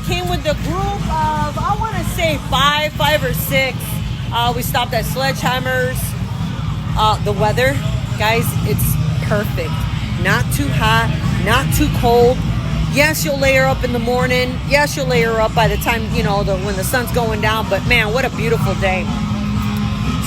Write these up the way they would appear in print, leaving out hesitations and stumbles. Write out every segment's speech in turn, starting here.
came with the group of, I want to say five or six. We stopped at Sledgehammer's. The weather, guys, it's perfect. Not too hot, not too cold. Yes, you'll layer up in the morning. Yes, you'll layer up by the time, you know, when the sun's going down. But man, what a beautiful day.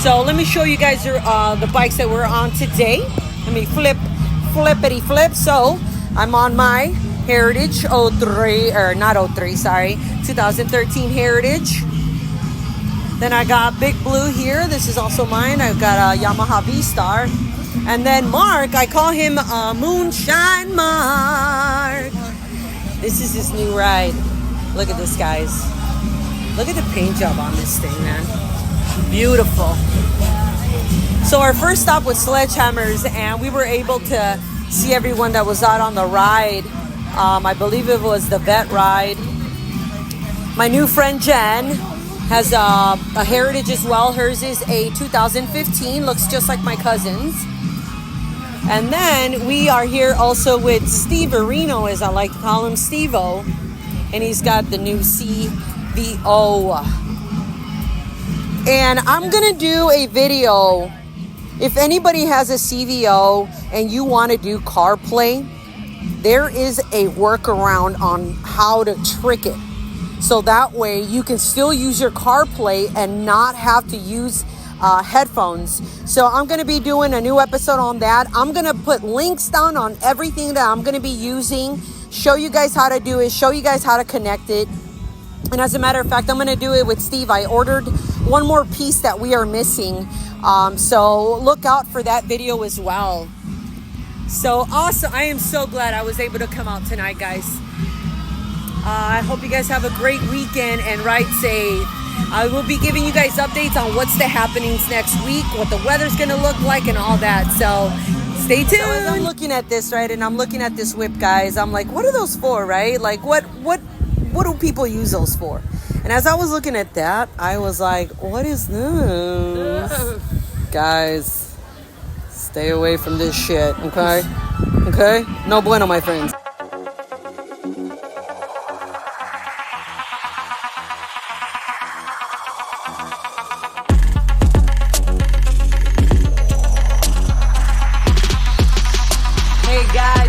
So let me show you guys the bikes that we're on today. Let me flippity flip. So I'm on my Heritage 03, or not 03, sorry, 2013 Heritage. Then I got Big Blue here. This is also mine. I've got a Yamaha V-Star. And then Mark, I call him Moonshine Mark. This is his new ride. Look at this, guys. Look at the paint job on this thing, man. Beautiful. So our first stop was Sledgehammer's, and we were able to see everyone that was out on the ride. I believe it was the vet ride. My new friend Jen has a Heritage as well. Hers is a 2015. Looks just like my cousin's. And then we are here also with Steve Areno, as I like to call him, Steve-O. And he's got the new CVO. And I'm going to do a video. If anybody has a CVO and you want to do CarPlay, there is a workaround on how to trick it. So that way you can still use your CarPlay and not have to use headphones. So I'm going to be doing a new episode on that. I'm going to put links down on everything that I'm going to be using, show you guys how to do it, show you guys how to connect it. And as a matter of fact, I'm going to do it with Steve. I ordered one more piece that we are missing. So look out for that video as well. So awesome. I am so glad I was able to come out tonight, guys. I hope you guys have a great weekend and ride safe. I will be giving you guys updates on what's the happenings next week, what the weather's going to look like and all that. So stay tuned. So as I'm looking at this, right, and I'm looking at this whip, guys, I'm like, what are those for, right? Like, what do people use those for? And as I was looking at that, I was like, what is this? Guys, stay away from this shit, okay? Okay? No bueno, my friends.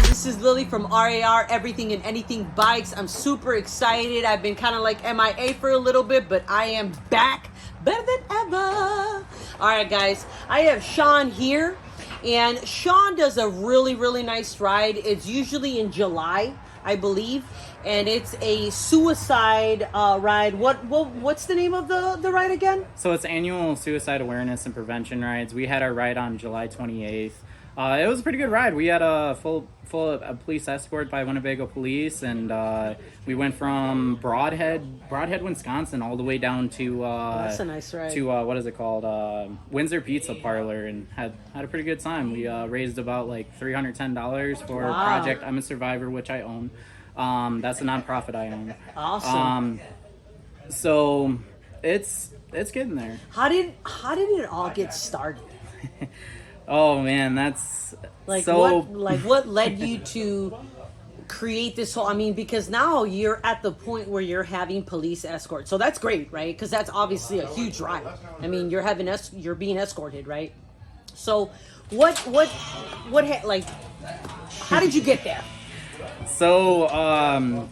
This is Lily from R.A.R, Everything and Anything Bikes. I'm super excited. I've been kind of like MIA for a little bit, but I am back better than ever. All right, guys, I have Shawn here, and Shawn does a really nice ride. It's usually in July, I believe, and it's a suicide ride. What's the name of the ride again? So it's annual suicide awareness and prevention rides. We had our ride on July 28th. It was a pretty good ride. We had a full police escort by Winnebago Police, and we went from Broadhead, Wisconsin, all the way down to that's a nice ride. To what is it called? Windsor Pizza Parlor, and had a pretty good time. We raised about like $310 for Project I'm a Survivor, which I own. That's a nonprofit I own. Awesome. So it's getting there. How did it all get started? Oh man, that's like so... what led you to create this whole, I mean, because now you're at the point where you're having police escort. So that's great, right? Because that's obviously a huge ride. I mean, you're being escorted, right? So like how did you get there? So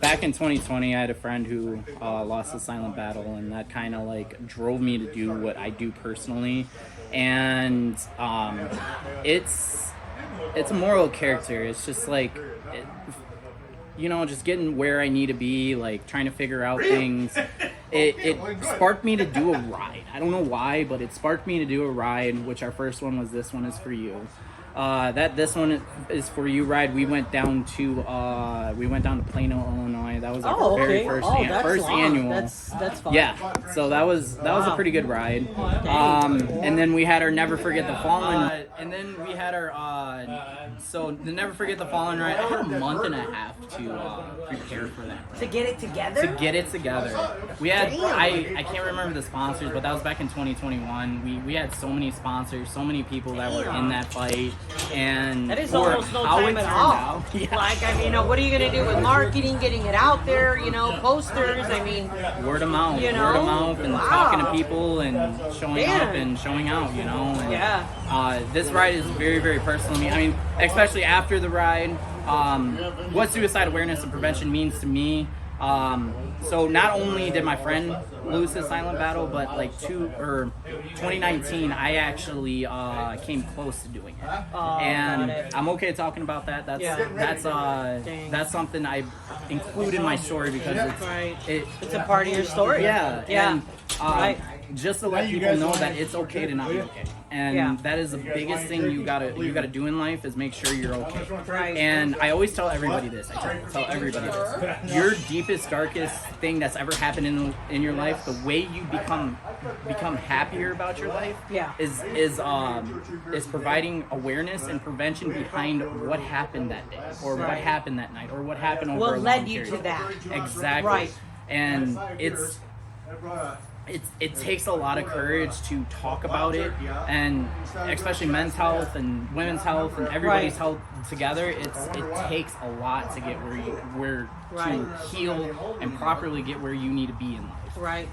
back in 2020, I had a friend who lost a silent battle, and that kind of like drove me to do what I do personally. And it's a moral character. It's just like, just getting where I need to be, like trying to figure out things. It sparked me to do a ride. I don't know why, but it sparked me to do a ride, which our first one was This One Is For You. This One Is For You ride. We went down to Plano, Illinois. That was our very first annual. That's fun. Yeah, so that was a pretty good ride. And then we had our Never Forget the Fallen. And then we had our so the Never Forget the Fallen ride. I had a month and a half to prepare for that. To get it together. We had I can't remember the sponsors, but that was back in 2021. We had so many sponsors, so many people that were in that fight. and that is for almost no how time it at turned all. out. Yeah. Like, I mean, what are you going to do with marketing, getting it out there, posters? I mean, word of mouth, You know? word of mouth, and Wow. talking to people and showing Man. up and showing out, and, Yeah. this ride is very, very personal to me. I mean, especially after the ride, what suicide awareness and prevention means to me. So not only did my friend lose his silent battle, but like 2019, I actually came close to doing it, and got it. I'm okay talking about that. Dang. That's something I include in my story because It's a part of your story. yeah, Yeah. and Right. just to let people know that it's okay to not be okay, and that is the biggest thing you gotta do in life is make sure you're okay. Right. And I always tell everybody this. I tell everybody this. Your deepest, darkest thing that's ever happened in your life, the way you become happier about your life, is providing awareness and prevention behind what happened that day, or what happened that night, or what happened over a What long led you period. to that? Exactly. Right. And it takes a lot of courage to talk about it, and especially men's health and women's health and everybody's health together. It takes a lot to get to heal and properly get where you need to be in life. Right.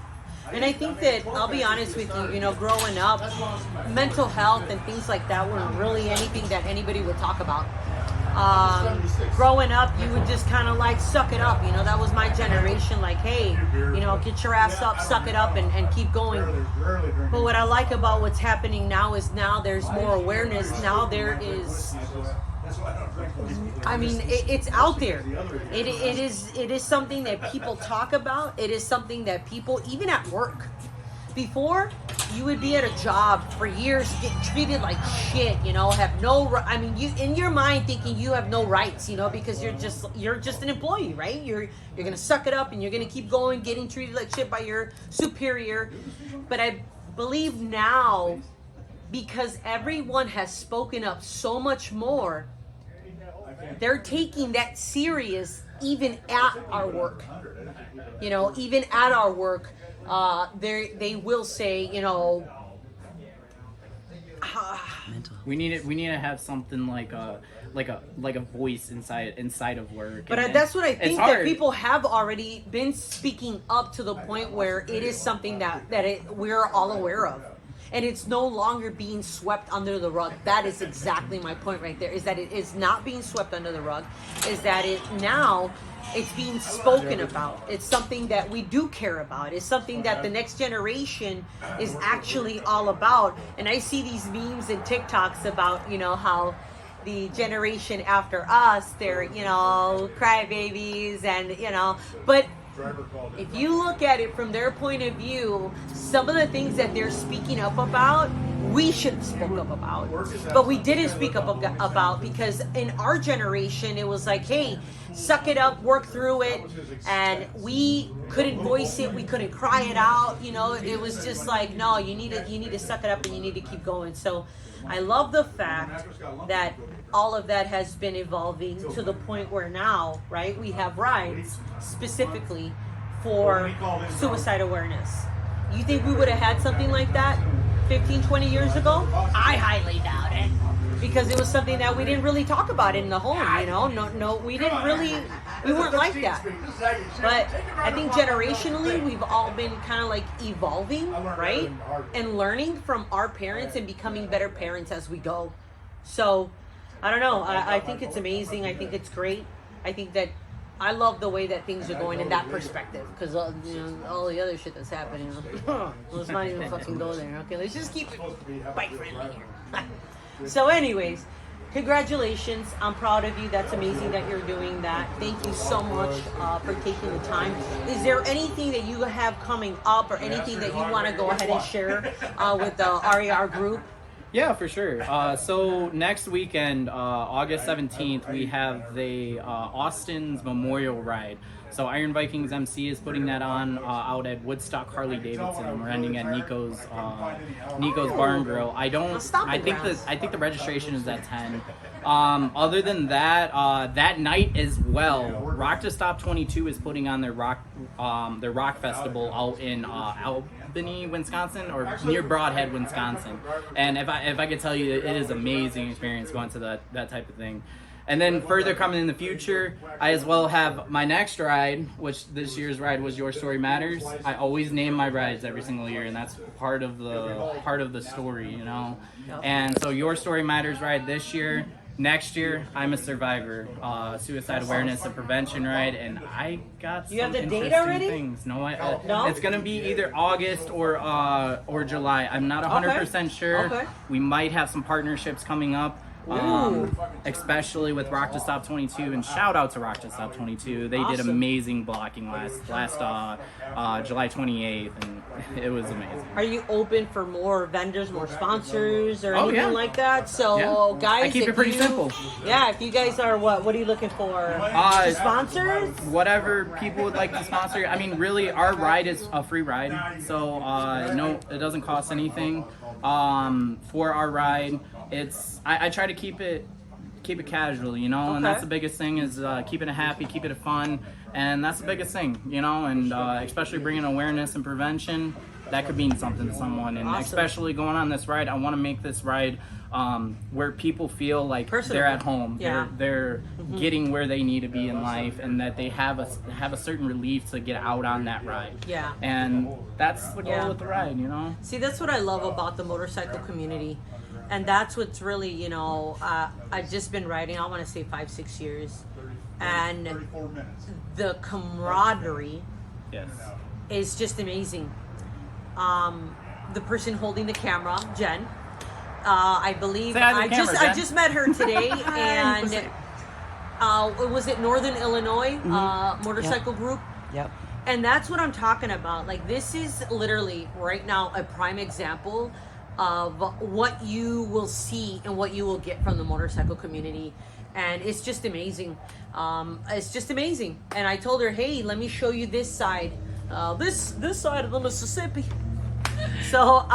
And I think that, I'll be honest with you, growing up, mental health and things like that weren't really anything that anybody would talk about. Growing up, you would just kind of like suck it up. That was my generation. Like, hey, get your ass up, suck it up, and keep going. But what I like about what's happening now is now there's more awareness. Now there is, I mean, it's out there. It is something that people talk about. It is something that people, even at work, before you would be at a job for years, get treated like shit, have no, I mean, you in your mind thinking you have no rights, because you're just an employee, right? You're gonna suck it up and you're gonna keep going, getting treated like shit by your superior. But I believe now, because everyone has spoken up so much more, they're taking that serious even at our work. Even at our work, they will say, we need to have something like a voice inside of work. But that's what I think, that people have already been speaking up to the point where it is something that we're all aware of. And it's no longer being swept under the rug. That is exactly my point right there, is that it is not being swept under the rug, is that it's being spoken about. It's something that we do care about. It's something that the next generation is actually all about. And I see these memes and TikToks about, how the generation after us, they're, crybabies and, but if you look at it from their point of view, some of the things that they're speaking up about, we should have spoke up about. But we didn't speak up about, because in our generation, it was like, hey, suck it up, work through it. And we couldn't voice it. We couldn't cry it out. It was just like, no, you need to suck it up and you need to keep going. So I love the fact that all of that has been evolving to the point where now, right, we have rides specifically for suicide awareness. You think we would have had something like that 15, 20 years ago? I highly doubt it. Because it was something that we didn't really talk about in the home, No, we weren't like that. But I think generationally, we've all been kind of like evolving, right? And learning from our parents and becoming better parents as we go. So, I don't know. I think it's amazing. I think it's great. I think that I love the way that things are going in that perspective, because all the other shit that's happening. Let's not even fucking go there. Okay, let's just keep it bite friendly here. So, anyways, congratulations. I'm proud of you. That's amazing that you're doing that. Thank you so much for taking the time. Is there anything that you have coming up, or anything that you want to go ahead and share with the R.A.R group? Yeah, for sure. So next weekend, August 17th, we have the Austin's Memorial Ride. So Iron Vikings MC is putting that on out at Woodstock Harley Davidson. We're ending at Nico's Barn Grill. I think the registration is at 10. Other than that, that night as well, Rock to Stop 22 is putting on their rock festival out Albany, Wisconsin, or near Broadhead, Wisconsin. And if I could tell you, it is amazing experience going to that type of thing. And then further coming in the future, I as well have my next ride, which this year's ride was Your Story Matters. I always name my rides every single year, and that's part of the story, you know. And so Your Story Matters ride this year. Next year, I'm a Survivor, suicide awareness and prevention ride, and I got some interesting things. No, it's gonna be either August or July. I'm not 100% sure. Okay. We might have some partnerships coming up. Especially with Rock to Stop 22, and shout out to Rock to Stop 22. They did amazing blocking last July 28th, and it was amazing. Are you open for more vendors, more sponsors, or anything like that? So, guys, I keep it pretty simple. Yeah, if you guys are what are you looking for? Sponsors? Whatever people would like to sponsor. I mean, really, our ride is a free ride, so no, it doesn't cost anything. For our ride, I try to keep it casual, you know, and that's the biggest thing is keeping it happy, keeping it fun, and that's the biggest thing, you know, and especially bringing awareness and prevention, that could mean something to someone, and especially going on this ride, I want to make this ride where people feel like they're at home, they're getting where they need to be in life, and that they have a certain relief to get out on that ride. Yeah, and that's the goal with the ride, you know. See, that's what I love about the motorcycle community. And that's what's really, you know, I've just been riding, I want to say 5-6 years. And the camaraderie is just amazing. The person holding the camera, Jen, I believe, I just met her today. And was it Northern Illinois motorcycle group? Yep. And that's what I'm talking about. Like, this is literally right now a prime example of what you will see and what you will get from the motorcycle community, and it's just amazing. It's just amazing. And I told her, hey, let me show you this side, this side of the Mississippi. So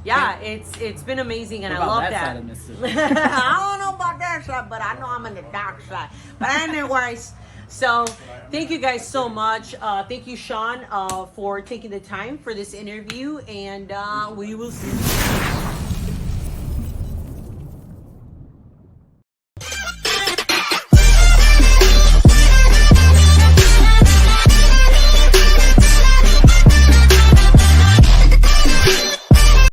yeah, it's been amazing, and I love that. I don't know about that side, but I know I'm in the dark side. But anyways. So, thank you guys so much. Thank you, Shawn, for taking the time for this interview, and we will see you.